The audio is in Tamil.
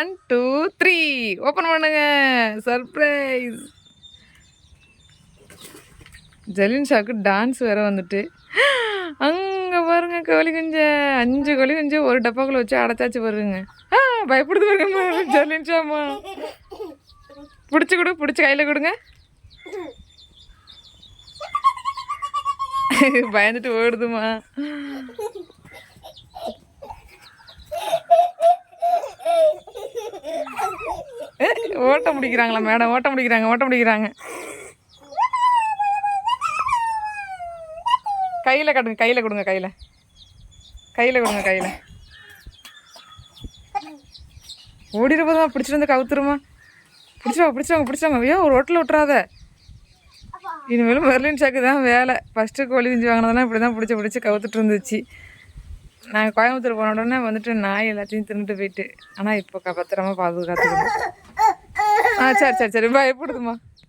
1 2 3 ஓப்பன் பண்ணுங்க. சர்ப்ரைஸ். ஜலின்ஷாவுக்கு டான்ஸ் வேற வந்துட்டு. அங்கே பாருங்க கோழி குஞ்சை 5 கோழி குஞ்சு ஒரு டப்பாக்குள்ள வச்சு அடைச்சாச்சு பாருங்க. பயப்படுது பாருங்க ஜலின்ஷாம்மா. பிடிச்சி கொடு, பிடிச்சி கையில் கொடுங்க. பயந்துட்டு ஓடுதுமா. ஓட்ட முடிக்கிறாங்களா மேடம்? ஓட்ட முடிக்கிறாங்க. கையில் கட்டுங்க, கையில் கொடுங்க. ஓடிடுப்போதான். பிடிச்சிட்டு வந்து கவுத்துருமா. பிடிச்சவங்க. ஐயோ ஒரு ரோட்டில் விட்டுறாத. இனிமேலும் மெர்லின் ஷாக்கு தான் வேலை. ஃபஸ்ட்டு கோழி குஞ்சு வாங்கினதெல்லாம் இப்படி தான் பிடிச்சி கவுத்துட்டு இருந்துச்சு. நாங்கள் கோயம்புத்தூர் போன உடனே வந்துட்டு நாய் எல்லாத்தையும் தின்னுட்டு போயிட்டு. ஆனால் இப்போ பத்திரமா பாதுகாத்துக்கணும். சரி பயப்படுதுமா.